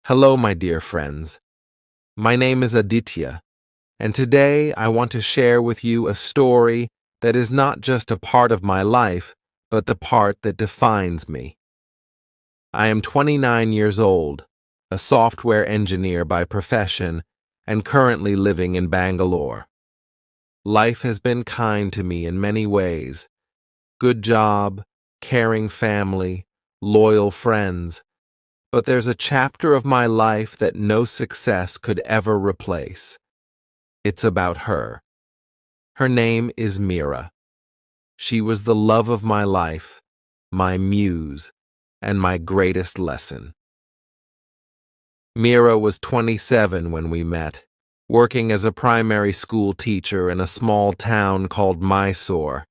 Hello, my dear friends. My name is Aditya, and today I want to share with you a story that is not just a part of my life, but the part that defines me. I am 29 years old, a software engineer by profession, and currently living in Bangalore. Life has been kind to me in many ways. Good job, caring family, loyal friends. But there's a chapter of my life that no success could ever replace. It's about her. Her name is Mira. She was the love of my life, my muse, and my greatest lesson. Mira was 27 when we met, working as a primary school teacher in a small town called Mysore.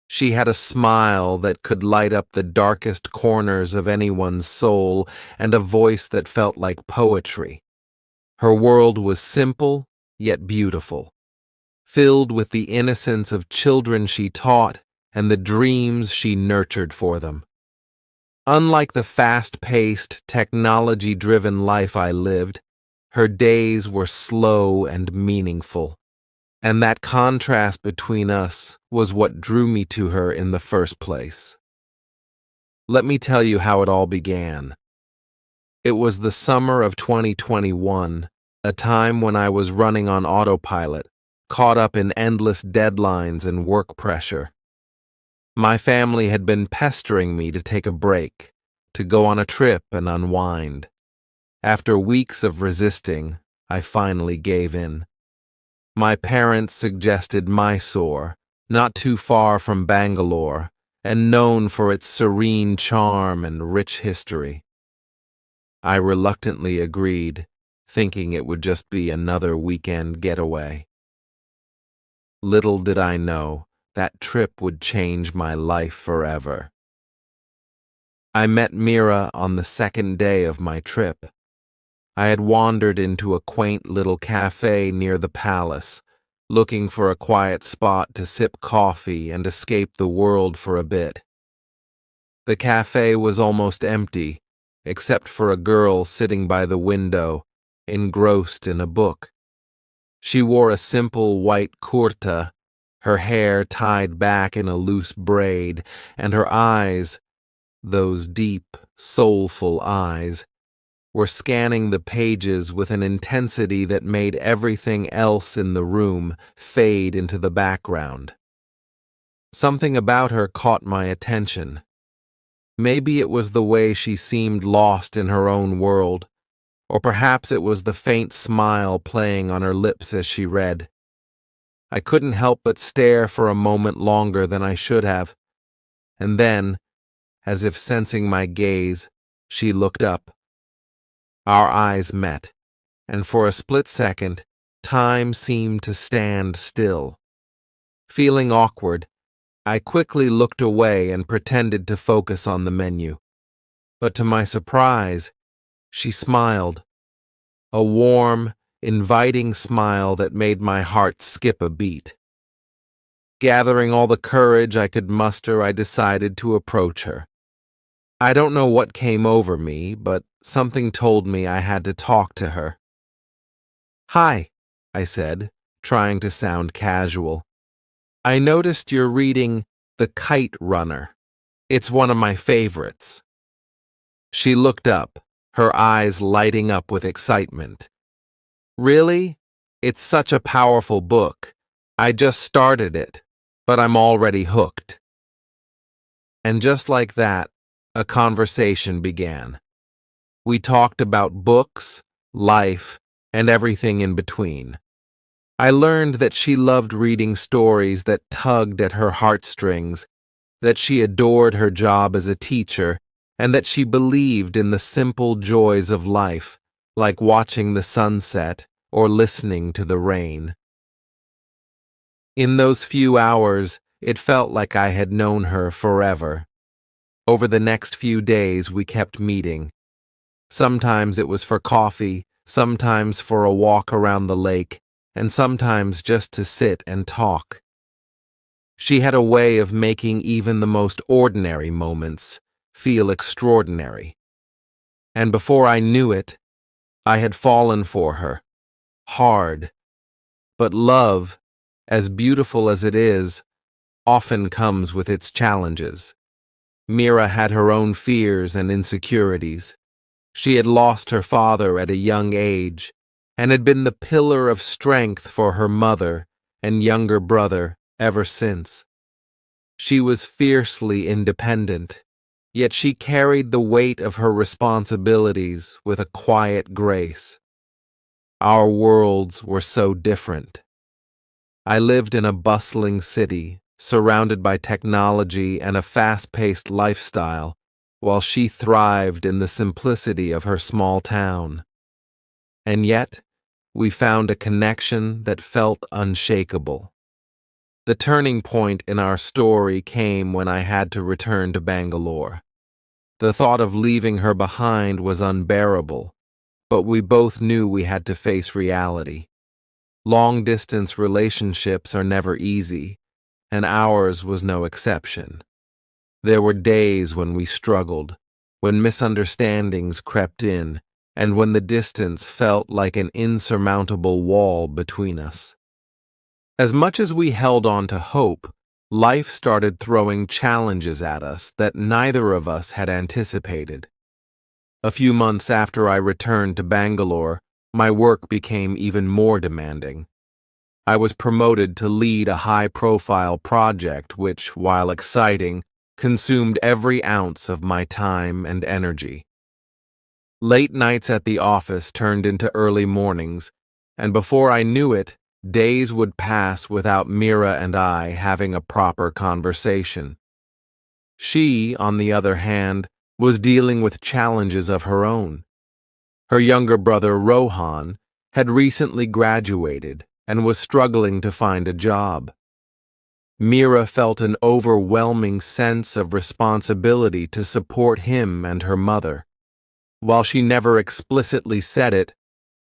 She had a smile that could light up the darkest corners of anyone's soul and a voice that felt like poetry. Her world was simple, yet beautiful, filled with the innocence of children she taught and the dreams she nurtured for them. Unlike the fast-paced, technology-driven life I lived, her days were slow and meaningful. And that contrast between us was what drew me to her in the first place. Let me tell you how it all began. It was the summer of 2021, a time when I was running on autopilot, caught up in endless deadlines and work pressure. My family had been pestering me to take a break, to go on a trip and unwind. After weeks of resisting, I finally gave in. My parents suggested Mysore, not too far from Bangalore, and known for its serene charm and rich history. I reluctantly agreed, thinking it would just be another weekend getaway. Little did I know that trip would change my life forever. I met Mira on the second day of my trip. I had wandered into a quaint little cafe near the palace, looking for a quiet spot to sip coffee and escape the world for a bit. The cafe was almost empty, except for a girl sitting by the window, engrossed in a book. She wore a simple white kurta, her hair tied back in a loose braid, and her eyes, those deep, soulful eyes, were scanning the pages with an intensity that made everything else in the room fade into the background. Something about her caught my attention. Maybe it was the way she seemed lost in her own world, or perhaps it was the faint smile playing on her lips as she read. I couldn't help but stare for a moment longer than I should have, and then, as if sensing my gaze, she looked up. Our eyes met, and for a split second, time seemed to stand still. Feeling awkward, I quickly looked away and pretended to focus on the menu. But to my surprise, she smiled. A warm, inviting smile that made my heart skip a beat. Gathering all the courage I could muster, I decided to approach her. I don't know what came over me, but something told me I had to talk to her. "Hi," I said, trying to sound casual. "I noticed you're reading The Kite Runner. It's one of my favorites." She looked up, her eyes lighting up with excitement. "Really? It's such a powerful book. I just started it, but I'm already hooked." And just like that, a conversation began. We talked about books, life, and everything in between. I learned that she loved reading stories that tugged at her heartstrings, that she adored her job as a teacher, and that she believed in the simple joys of life, like watching the sunset or listening to the rain. In those few hours, it felt like I had known her forever. Over the next few days, we kept meeting. Sometimes it was for coffee, sometimes for a walk around the lake, and sometimes just to sit and talk. She had a way of making even the most ordinary moments feel extraordinary. And before I knew it, I had fallen for her, hard, but love, as beautiful as it is, often comes with its challenges. Mira had her own fears and insecurities. She had lost her father at a young age and had been the pillar of strength for her mother and younger brother ever since. She was fiercely independent, yet she carried the weight of her responsibilities with a quiet grace. Our worlds were so different. I lived in a bustling city, surrounded by technology and a fast-paced lifestyle, while she thrived in the simplicity of her small town. And yet, we found a connection that felt unshakable. The turning point in our story came when I had to return to Bangalore. The thought of leaving her behind was unbearable, but we both knew we had to face reality. Long-distance relationships are never easy, and ours was no exception. There were days when we struggled, when misunderstandings crept in, and when the distance felt like an insurmountable wall between us. As much as we held on to hope, life started throwing challenges at us that neither of us had anticipated. A few months after I returned to Bangalore, my work became even more demanding. I was promoted to lead a high-profile project which, while exciting, consumed every ounce of my time and energy. Late nights at the office turned into early mornings, and before I knew it, days would pass without Mira and I having a proper conversation. She, on the other hand, was dealing with challenges of her own. Her younger brother, Rohan, had recently graduated and was struggling to find a job. Mira felt an overwhelming sense of responsibility to support him and her mother. While she never explicitly said it,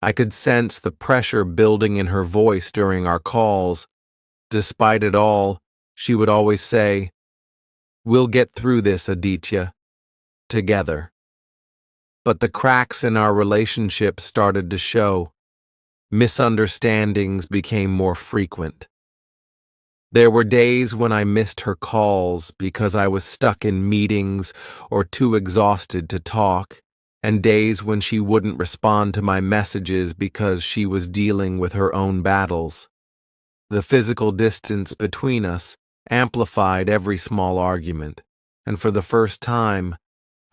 I could sense the pressure building in her voice during our calls. Despite it all, she would always say, "We'll get through this, Aditya, together." But the cracks in our relationship started to show. Misunderstandings became more frequent. There were days when I missed her calls because I was stuck in meetings or too exhausted to talk, and days when she wouldn't respond to my messages because she was dealing with her own battles. The physical distance between us amplified every small argument, and for the first time,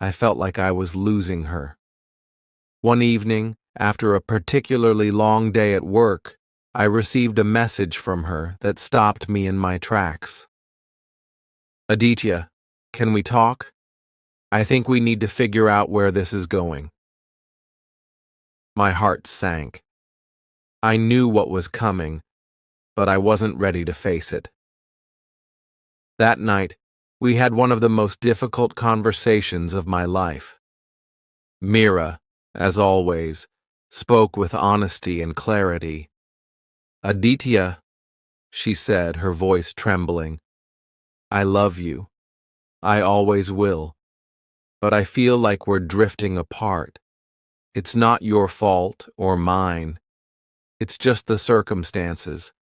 I felt like I was losing her. One evening, after a particularly long day at work, I received a message from her that stopped me in my tracks. "Aditya, can we talk? I think we need to figure out where this is going." My heart sank. I knew what was coming, but I wasn't ready to face it. That night, we had one of the most difficult conversations of my life. Mira, as always, spoke with honesty and clarity. "Aditya," she said, her voice trembling, "I love you. I always will. But I feel like we're drifting apart. It's not your fault or mine. It's just the circumstances.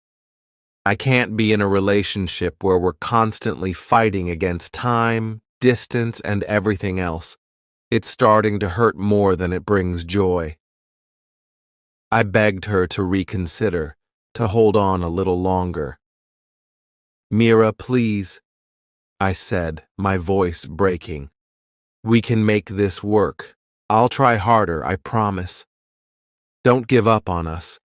I can't be in a relationship where we're constantly fighting against time, distance, and everything else. It's starting to hurt more than it brings joy." I begged her to reconsider, to hold on a little longer. "Mira, please," I said, my voice breaking. "We can make this work. I'll try harder, I promise. Don't give up on us."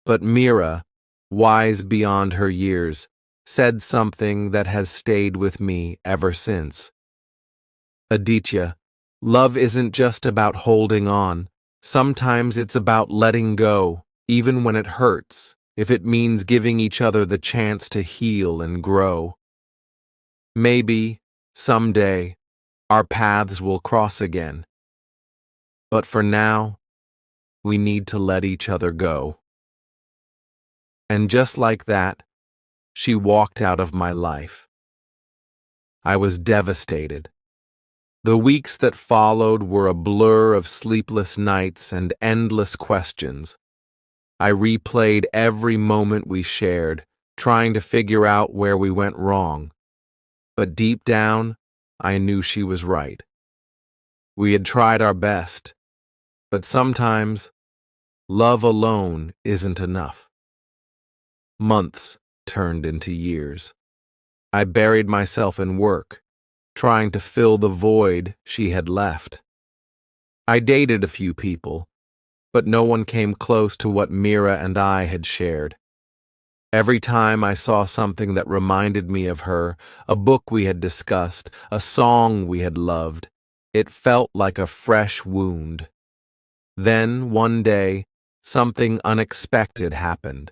But Mira, wise beyond her years, said something that has stayed with me ever since. "Aditya, love isn't just about holding on. Sometimes it's about letting go, even when it hurts, if it means giving each other the chance to heal and grow. Maybe, someday, our paths will cross again. But for now, we need to let each other go." And just like that, she walked out of my life. I was devastated. The weeks that followed were a blur of sleepless nights and endless questions. I replayed every moment we shared, trying to figure out where we went wrong. But deep down, I knew she was right. We had tried our best, but sometimes love alone isn't enough. Months turned into years. I buried myself in work, trying to fill the void she had left. I dated a few people, but no one came close to what Mira and I had shared. Every time I saw something that reminded me of her, a book we had discussed, a song we had loved, it felt like a fresh wound. Then, one day, something unexpected happened.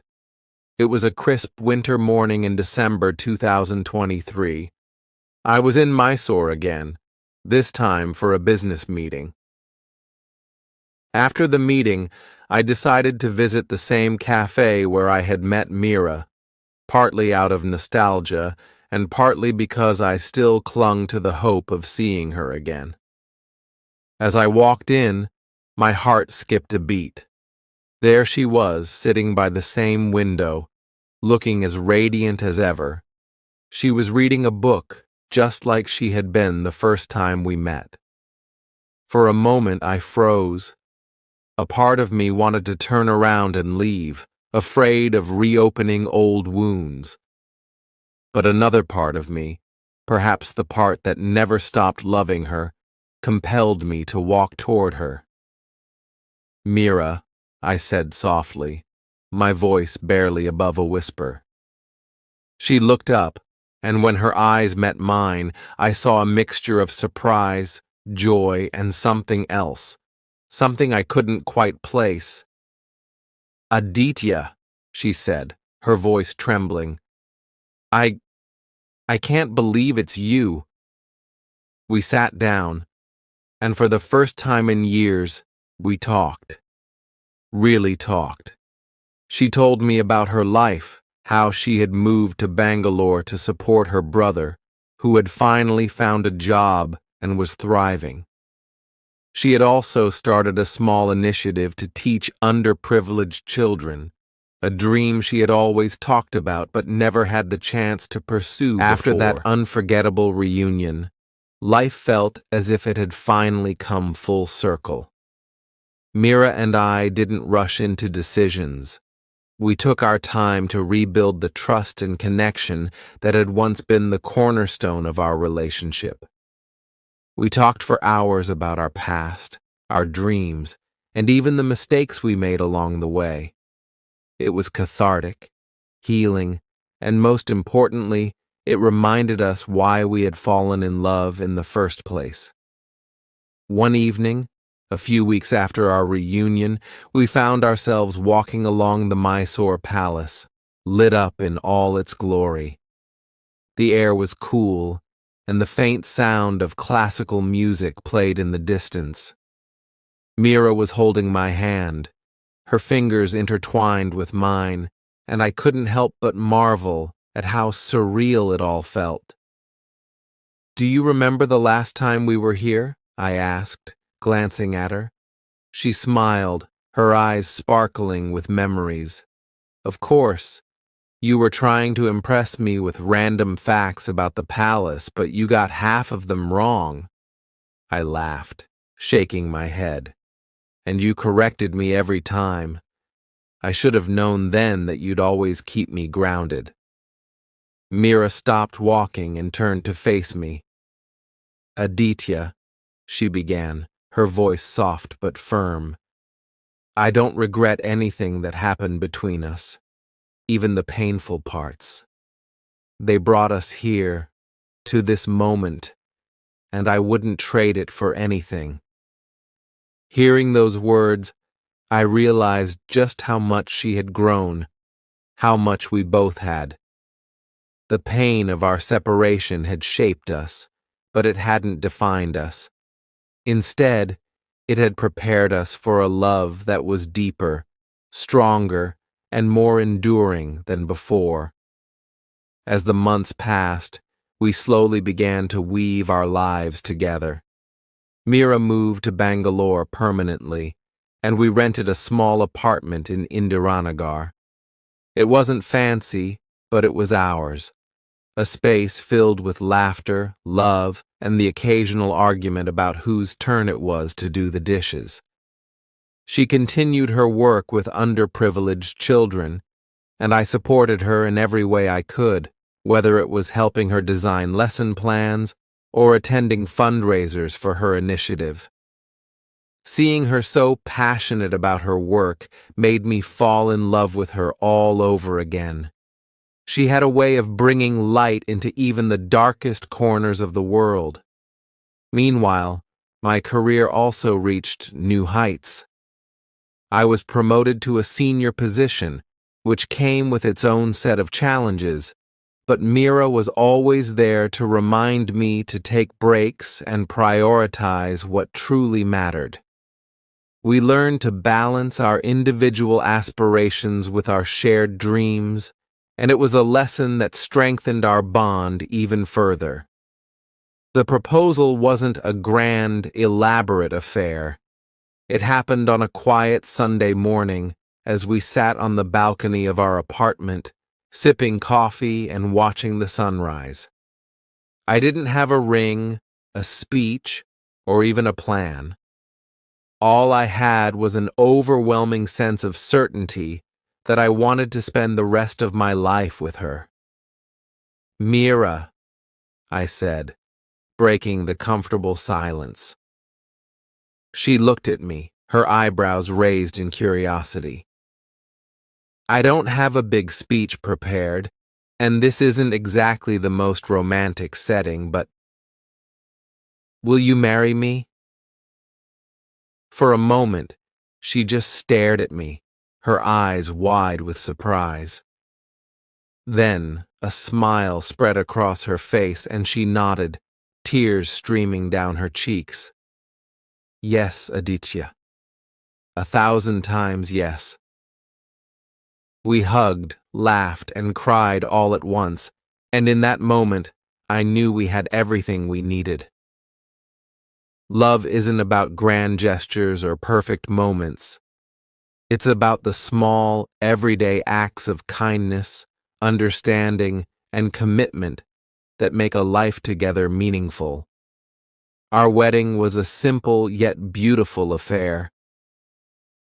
It was a crisp winter morning in December 2023. I was in Mysore again, this time for a business meeting. After the meeting, I decided to visit the same cafe where I had met Mira, partly out of nostalgia and partly because I still clung to the hope of seeing her again. As I walked in, my heart skipped a beat. There she was, sitting by the same window, looking as radiant as ever. She was reading a book, just like she had been the first time we met. For a moment I froze. A part of me wanted to turn around and leave, afraid of reopening old wounds. But another part of me, perhaps the part that never stopped loving her, compelled me to walk toward her. "Mira," I said softly, my voice barely above a whisper. She looked up, and when her eyes met mine, I saw a mixture of surprise, joy, and something else, something I couldn't quite place. "Aditya," she said, her voice trembling. I can't believe it's you." We sat down, and for the first time in years, we talked. Really talked. She told me about her life, how she had moved to Bangalore to support her brother, who had finally found a job and was thriving. She had also started a small initiative to teach underprivileged children, a dream she had always talked about but never had the chance to pursue before. After that unforgettable reunion, life felt as if it had finally come full circle. Mira and I didn't rush into decisions. We took our time to rebuild the trust and connection that had once been the cornerstone of our relationship. We talked for hours about our past, our dreams, and even the mistakes we made along the way. It was cathartic, healing, and most importantly, it reminded us why we had fallen in love in the first place. One evening, a few weeks after our reunion, we found ourselves walking along the Mysore Palace, lit up in all its glory. The air was cool, and the faint sound of classical music played in the distance. Mira was holding my hand, her fingers intertwined with mine, and I couldn't help but marvel at how surreal it all felt. "Do you remember the last time we were here?" I asked, glancing at her. She smiled, her eyes sparkling with memories. "Of course. You were trying to impress me with random facts about the palace, but you got half of them wrong." I laughed, shaking my head. "And you corrected me every time. I should have known then that you'd always keep me grounded." Mira stopped walking and turned to face me. "Aditya," she began, her voice soft but firm. "I don't regret anything that happened between us, even the painful parts. They brought us here, to this moment, and I wouldn't trade it for anything." Hearing those words, I realized just how much she had grown, how much we both had. The pain of our separation had shaped us, but it hadn't defined us. Instead, it had prepared us for a love that was deeper, stronger, and more enduring than before. As the months passed, we slowly began to weave our lives together. Mira moved to Bangalore permanently, and we rented a small apartment in Indiranagar. It wasn't fancy, but it was ours. A space filled with laughter, love, and the occasional argument about whose turn it was to do the dishes. She continued her work with underprivileged children, and I supported her in every way I could, whether it was helping her design lesson plans or attending fundraisers for her initiative. Seeing her so passionate about her work made me fall in love with her all over again. She had a way of bringing light into even the darkest corners of the world. Meanwhile, my career also reached new heights. I was promoted to a senior position, which came with its own set of challenges, but Mira was always there to remind me to take breaks and prioritize what truly mattered. We learned to balance our individual aspirations with our shared dreams, and it was a lesson that strengthened our bond even further. The proposal wasn't a grand, elaborate affair. It happened on a quiet Sunday morning as we sat on the balcony of our apartment, sipping coffee and watching the sunrise. I didn't have a ring, a speech, or even a plan. All I had was an overwhelming sense of certainty that I wanted to spend the rest of my life with her. "Mira," I said, breaking the comfortable silence. She looked at me, her eyebrows raised in curiosity. "I don't have a big speech prepared, and this isn't exactly the most romantic setting, but will you marry me?" For a moment, she just stared at me, her eyes wide with surprise. Then, a smile spread across her face and she nodded, tears streaming down her cheeks. "Yes, Aditya. 1,000 times yes." We hugged, laughed, and cried all at once, and in that moment, I knew we had everything we needed. Love isn't about grand gestures or perfect moments. It's about the small, everyday acts of kindness, understanding, and commitment that make a life together meaningful. Our wedding was a simple yet beautiful affair.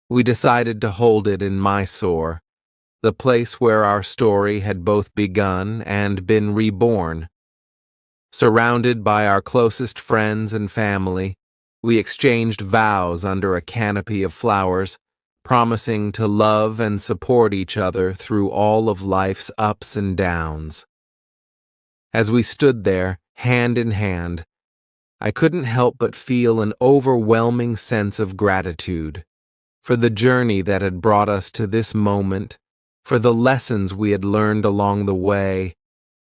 We decided to hold it in Mysore, the place where our story had both begun and been reborn. Surrounded by our closest friends and family, we exchanged vows under a canopy of flowers, promising to love and support each other through all of life's ups and downs. As we stood there, hand in hand, I couldn't help but feel an overwhelming sense of gratitude for the journey that had brought us to this moment, for the lessons we had learned along the way,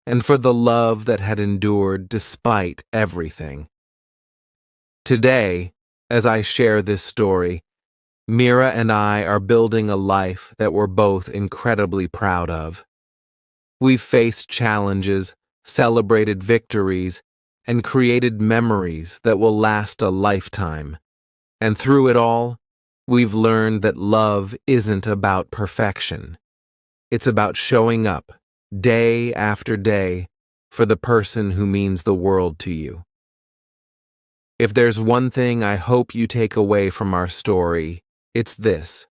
and for the love that had endured despite everything. Today, as I share this story, Mira and I are building a life that we're both incredibly proud of. We've faced challenges, celebrated victories, and created memories that will last a lifetime. And through it all, we've learned that love isn't about perfection. It's about showing up, day after day, for the person who means the world to you. If there's one thing I hope you take away from our story, it's this: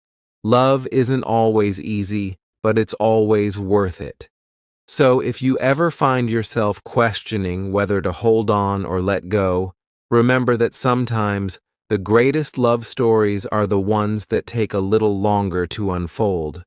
love isn't always easy, but it's always worth it. So if you ever find yourself questioning whether to hold on or let go, remember that sometimes the greatest love stories are the ones that take a little longer to unfold.